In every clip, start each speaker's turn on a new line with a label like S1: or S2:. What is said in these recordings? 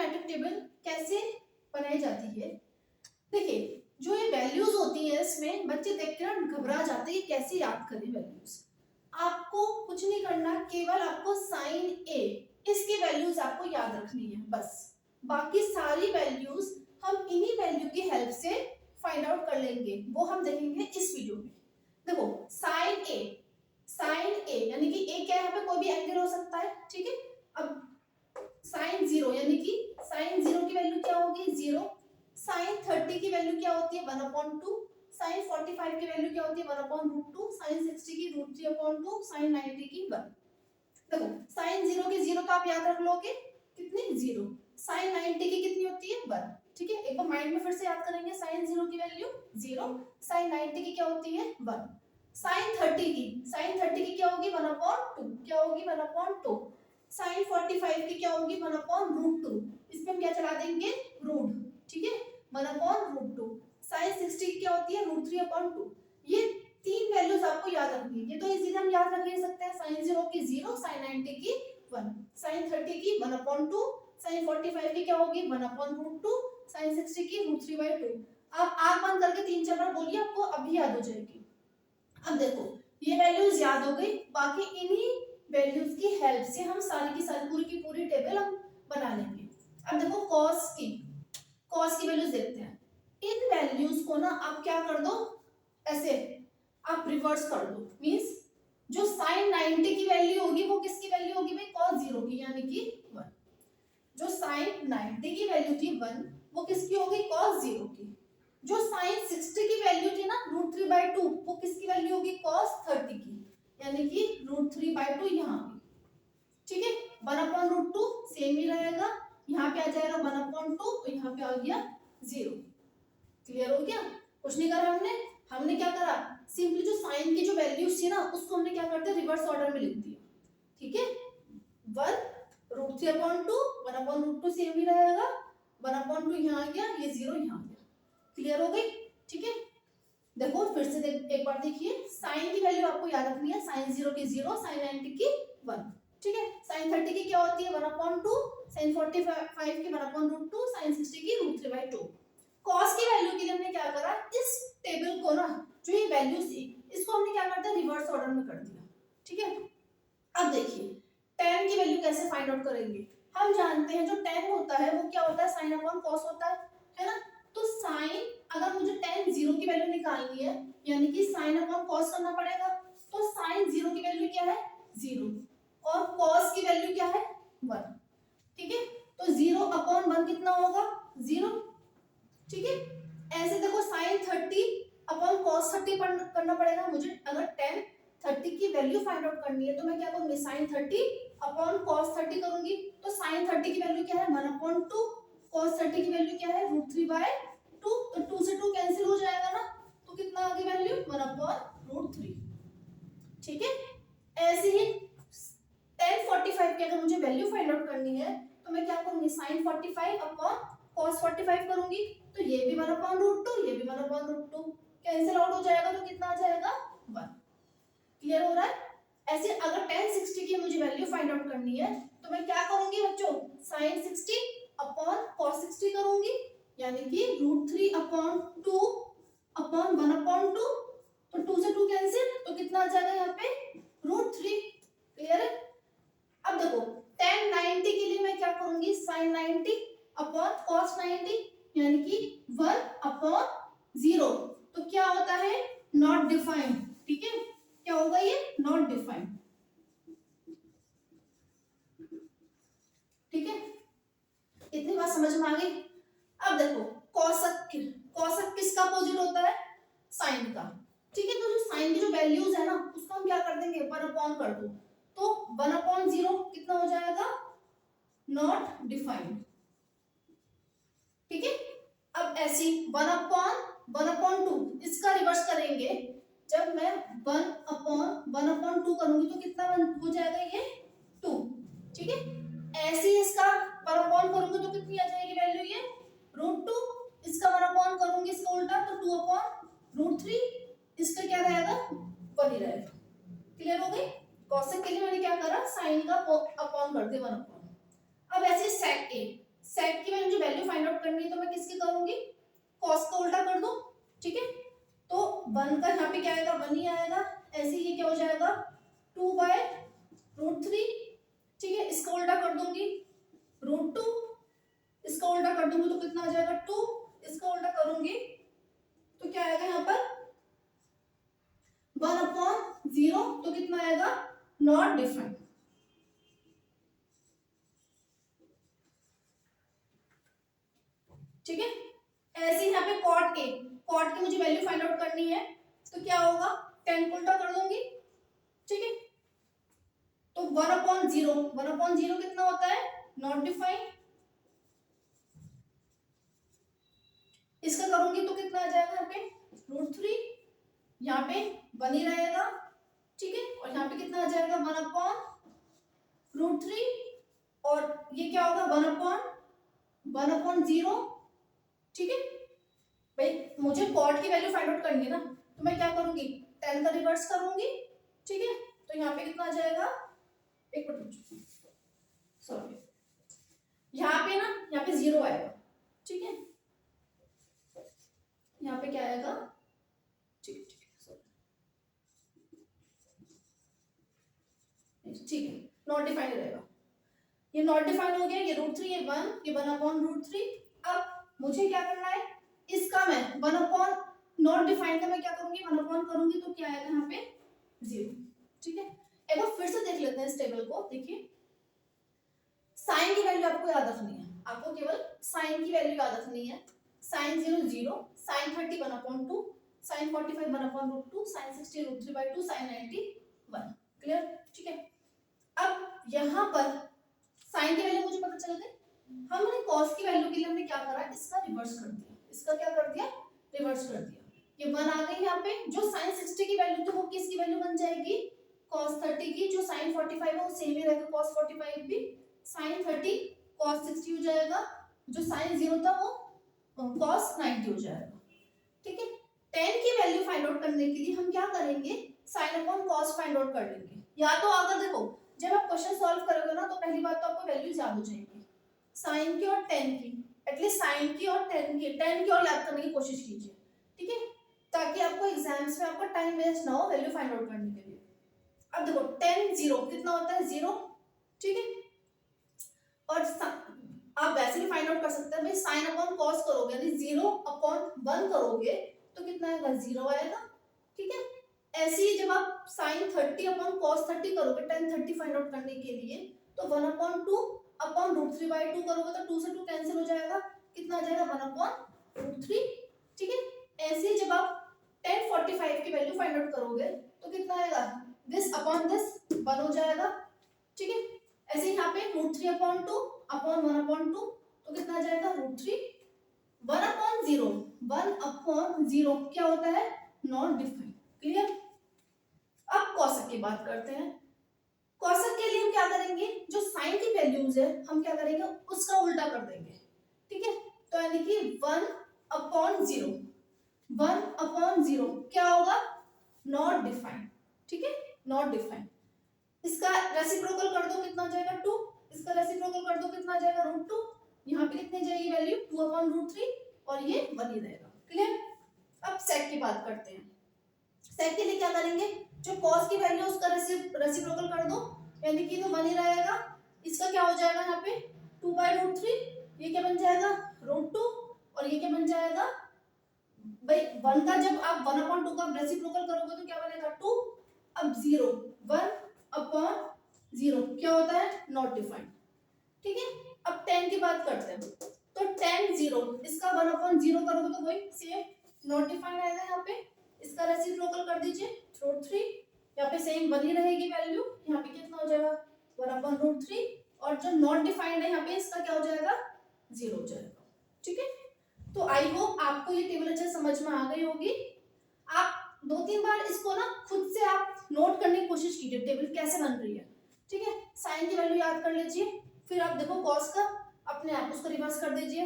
S1: Matric table कैसे बनाई जाती है। देखिए जो ये वैल्यूज होती है इसमें बच्चे देख के ना घबरा जाते हैं कैसे याद करें वैल्यूज। आपको कुछ नहीं करना, केवल आपको साइन ए इसकी वैल्यूज आपको याद रखनी है बस। बाकी सारी वैल्यूज हम इन्हीं वैल्यू की हेल्प से फाइंड आउट कर लेंगे, वो हम देखेंगे इस वीडियो में। देखो साइन ए यानी कि ए क्या है, यहाँ पे कोई भी एंगल हो सकता है, ठीक है। अब साइन जीरो यानी कि साइन जीरो की वैल्यू क्या होगी, जीरो। साइन 30 की वैल्यू क्या होती है, 1/2। साइन 45 की वैल्यू क्या होती है, 1/√2। साइन 60 की √3/2। साइन 90 की 1। देखो साइन जीरो की जीरो तो आप याद रख लोगे, कितनी, जीरो। साइन 90 की कितनी होती है, 1, ठीक है। एक बार माइंड में फिर से याद करेंगे, साइन जीरो की वैल्यू जीरो, साइन 90 की क्या होती है, 1। साइन 30 की क्या होगी, 1/2, क्या होगी 1/2। साइन 45 की क्या होगी, 1/√2, इसमें हम क्या चला देंगे, रूट, ठीक है, 1/√2। साइन 60 की क्या होती है, √3/2। ये तीन वैल्यूज आपको याद रखनी है, ये तो इजीली हम याद रख ही सकते हैं। साइन जीरो की जीरो, साइन 90 की 1, साइन 30 की 1/2, साइन 45 की क्या होगी, 1/√2, साइन 60 की √3/2। आप आंख बंद करके 3-4 बार बोलिए, आपको अभी याद हो जाएगी। अब देखो ये वैल्यूज याद हो गई, बाकी इन्हीं वैल्यूज की हेल्प से हम सारी की सारी पूरी की पूरी टेबल हम बना लेंगे। अब देखो कॉस की वैल्यूज देखते हैं। इन वैल्यूज को ना आप क्या कर दो, ऐसे आप रिवर्स कर दो, मींस जो साइन 90 की वैल्यू होगी वो किसकी वैल्यू होगी भाई, cos 0 की, यानी कि 1। जो साइन 90 की वैल्यू थी 1, वो किसकी होगी, cos 0 की। जो साइन 60 की वैल्यू थी ना √3/2, वो किसकी वैल्यू होगी, cos 30 की, यानी कि √3/2 यहाँ की, ठीक है। 1/√2 सेम ही रहेगा, यहाँ पे आ जाएगा 1/2 और यहाँ पे आ गया 0। क्लियर हो गया, कुछ नहीं करा हमने क्या करा, सिंपली जो साइन की जो वैल्यूज थी ना उसको हमने क्या करते रिवर्स ऑर्डर में लिख दिया, ठीक है। 1√3/2, 1/√2 सेम ही रहेगा, 1/2 यहाँ आ गया, ये 0 यहाँ आ गया। क्लियर हो गई, ठीक है। देखो फिर से एक बार देखिए, साइन की वैल्यू आपको याद रखनी है, साइन 0 की 0, साइन 90 की 1, ठीक है। साइन 30 की क्या होती है, 1/2, साइन 45 की 1/√2, साइन 60 की √3/2। कॉस की वैल्यू के लिए हमने क्या करा, इस टेबल को ना जो ये वैल्यू थी इसको हमने क्या करते हैं रिवर्स ऑर्डर में कर दिया, ठीक है। अब देखिए tan की वैल्यू कैसे फाइंड आउट करेंगे। हम जानते हैं जो tan होता है वो क्या होता है, साइन अपॉन कॉस होता है ना। तो साइन, अगर मुझे tan 0 की वैल्यू निकालनी है यानी कि साइन अपॉन कॉस करना पड़ेगा। तो साइन 0 की वैल्यू क्या है, 0, और कॉस की वैल्यू क्या है, 1, ठीक है। तो 0/1 कितना होगा, 0, ठीक है। ऐसे देखो साइन 30 अपॉन कॉस 30 करना पड़ेगा मुझे। अगर tan 30 की वैल्यू फाइंड आउट करनी है तो मैं क्या करूंगी, साइन 30 अपॉन कॉस 30 करूंगी। तो साइन 30 की वैल्यू क्या है, 1/2, कॉस 30 की वैल्यू क्या है, √3/2। तो 2 से 2 कैंसिल हो जाएगा ना, तो कितना आ गई वैल्यू, 1/√3, ठीक है। ऐसे ही tan 45 की अगर मुझे वैल्यू फाइंड आउट करनी है तो मैं क्या करूंगी, साइन 45 अपॉन cos 45 करूंगी। तो ये भी 1/√2, ये भी 1/√2 कैंसिल आउट हो जाएगा, तो कितना आ जाएगा, 1। क्लियर हो रहा है। ऐसे अगर tan 60 की मुझे वैल्यू फाइंड आउट करनी है तो मैं क्या करूंगी बच्चों, साइन 60 अपॉन cos 60 करूंगी, यानी कि √3/2 अपॉन 1/2। तो 2 से 2 कैंसिल, तो कितना आ जाएगा यहाँ पे, √3। क्लियर है। अब देखो tan 90 के लिए मैं क्या करूंगी, साइन 90 अपॉन cos 90, यानी कि 1/0। तो क्या होता है, नॉट डिफाइंड, ठीक है। क्या होगा ये, नॉट डिफाइंड, ठीक है। इतनी बात समझ में आ गई। अब देखो कौशक किसका अपोजिट होता है, साइन का, ठीक है। तो जो साइन की जो वैल्यूज है ना उसको हम क्या कर देंगे, 1/, कर दो। तो 1/0 कितना हो जाएगा, नॉट डिफाइंड, ठीक है। अब ऐसी 1/2 इसका रिवर्स करेंगे, जब मैं 1/2 करूंगी तो कितना हो जाएगा, ये 2, ठीक है। ऐसे ही इसका 1/, करूंगी तो कितनी आ जाएगी वैल्यू, ये √2। इसका 1/, करूंगी इसका उल्टा तो 2/√3, इसका क्या रहेगा, 1 ही रहेगा। क्लियर हो गई। कॉसेक के लिए मैंने क्या करा, साइन का अपॉन कर दिया 1/। अब ऐसे सेक की मैंने जो वैल्यू फाइंड आउट करनी है तो मैं किसकी करूंगी, कॉस का उल्टा कर दो, ठीक है। तो 1 का यहाँ पे क्या आएगा, 1 ही आएगा, ऐसे ही क्या हो जाएगा 2/√3, ठीक है। इसका उल्टा कर दूंगी √2, इसका उल्टा कर दूंगी तो कितना आ जाएगा 2, इसका उल्टा करूंगी तो क्या आएगा यहाँ पर 1/0, तो कितना आएगा नॉट डिफाइंड, ठीक है। ऐसे यहाँ पे कॉट की मुझे वैल्यू फाइंड आउट करनी है तो क्या होगा 10 को उल्टा कर दूंगी, ठीक है। तो 1/0 कितना होता है नॉट डिफाइंड, इसका करूंगी तो कितना आ जाएगा यहाँ पे √3, यहाँ पे 1 ही रहेगा, ठीक है। और यहाँ पे कितना आ जाएगा 1/√3 और ये क्या होगा 1/0, ठीक है। भाई मुझे कॉट की वैल्यू फाइंड आउट करनी है ना, तो मैं क्या करूंगी 10 का रिवर्स करूंगी, ठीक है। तो यहाँ पे कितना आ जाएगा, एक मिनट सॉरी, यहाँ पे ना, यहाँ पे 0 आएगा, ठीक है। यहाँ पे क्या आएगा, ठीक है ठीक है, नॉट डिफाइंड रहेगा, ये नॉट डिफाइंड हो गया, ये √3, ये 1, ये 1/√3। अब मुझे क्या करना है, इसका मैं 1/ नॉट डिफाइंड का मैं क्या करूंगी 1/ करूंगी तो क्या आएगा यहाँ पे 0, ठीक है। एक बार फिर से देख लेते हैं इस टेबल को, देखिए साइन की वैल्यू आपको याद रखनी है, आपको केवल साइन की वैल्यू याद रखनी है। Sine 0 0, sine 30 1/2, sine 45 1/√2, sine 60 √3/2, sine 90 1, clear, ठीक है। अब यहाँ पर साइन की वैल्यू मुझे पता चल गई, हमने कॉस की वैल्यू के लिए हमने क्या करा, इसका रिवर्स कर दिया, इसका क्या कर दिया रिवर्स कर दिया, ये 1 आ गई यहाँ पे। जो साइन 60 की वैल्यू थी वो किसकी वैल्यू बन जाएगी cos 30 की, जो साइन 45 है वो सेम ही रहेगा cos 45 भी, साइन 30 cos 60 हो जाएगा, जो साइन 0 था वो cos 90 हो जाएगा, ठीक है। 10 की वैल्यू फाइंड आउट करने के लिए हम क्या करेंगे sine upon cos find out कर लेंगे, या तो अगर देखो जब आप क्वेश्चन सॉल्व करोगे ना तो पहली बात तो आपको वैल्यूज याद हो जाएंगी, साइन की और 10 की, एटलीस्ट साइन की और 10 की और याद करने की कोशिश कीजिए, ठीक है, ताकि आपको एग्जाम्स में आपका टाइम वेस्ट ना हो वैल्यू फाइंड आउट करने के लिए। अब देखो 10 0 कितना होता है 0, ठीक है। और आप वैसे भी फाइंड आउट कर सकते हैं भाई, साइन अपॉन कॉस करोगे यानी 0/1 करोगे तो कितना आएगा 0 आएगा, ठीक है। ऐसे ही जब आप साइन 30 अपॉन कॉस 30 करोगे tan 30 फाइंड आउट करने के लिए तो 1/2/√3/2 करोगे तो 2 से 2 कैंसिल हो जाएगा, कितना आ जाएगा 1/√3, ठीक है। ऐसे ही जब आप tan 45 की वैल्यू फाइंड आउट करोगे तो कितना आएगा दिस अपॉन दिस 1 हो जाएगा, ठीक है। ऐसे यहाँ पे √3/2 अपॉन 1/2 तो कितना आ जाएगा √3, 1/0 क्या होता है नॉट डिफाइंड, क्लियर। अब कॉसेक की बात करते हैं, कॉसेक के लिए हम क्या करेंगे, जो साइन की वैल्यूज है हम क्या करेंगे उसका उल्टा कर देंगे, ठीक है। तो यानी कि 1/0 क्या होगा नॉट डिफाइंड, ठीक है, नॉट डिफाइंड। इसका रेसिप्रोकल कर दो कितना आ जाएगा 2, इसका रेसिप्रोकल कर दो कितना आ जाएगा √2, यहाँ पे कितनी जाएगी वैल्यू 2/√3 और ये 1 ही रहेगा, क्लियर। अब सेक की बात करते हैं, सेक के लिए क्या करेंगे, जो कॉस की वैल्यू उसका रेसिप्रोकल कर दो यानी कि तो 1 ही रहेगा, इसका क्या हो जाएगा यहाँ पे 2/√3, ये क्या बन जाएगा √2 और ये क्या बन जाएगा भाई 1 का जब आप 1/2 का रेसिप्रोकल करोगे तो क्या बनेगा 2, अब 0 1/0 क्या होता है नॉट डिफाइंड, ठीक है। अब 10 की बात करते हैं, तो 10 0 इसका 1/0 करोगे तो वही सेम नॉट डिफाइंड आएगा, यहाँ पे इसका रेसिप्रोकल कर दीजिए √3, यहाँ पे सेम 1 ही रहेगी वैल्यू, यहाँ पे कितना हो जाएगा 1/√3 और जो नॉट डिफाइंड है यहाँ पे इसका क्या हो जाएगा 0 हो जाएगा, ठीक है। तो आई होप आपको ये टेबल अच्छे समझ में आ गई होगी, आप 2-3 बार इसको ना खुद से आप नोट करने की कोशिश कीजिए टेबल कैसे बन रही है, ठीक है। साइन की वैल्यू याद कर लीजिए, फिर आप देखो कॉस का अपने आप उसको रिवर्स कर दीजिए,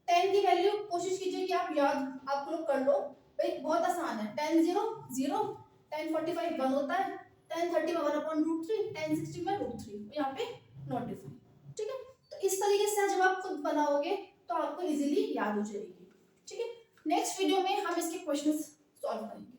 S1: 10 की वैल्यू कोशिश कीजिए कि आप याद आप लोग कर लो भाई, बहुत आसान है, tan 0 0, tan 45 1 होता है, tan 30 में 1/√3, tan 60 में √3, यहाँ पे नॉट डिफाइंड, ठीक है। तो इस तरह तरीके से जब आप खुद बनाओगे तो आपको इजीली याद हो जाएगी। ठीक है, नेक्स्ट वीडियो में हम इसके क्वेश्चंस सॉल्व करेंगे।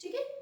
S1: ठीक है।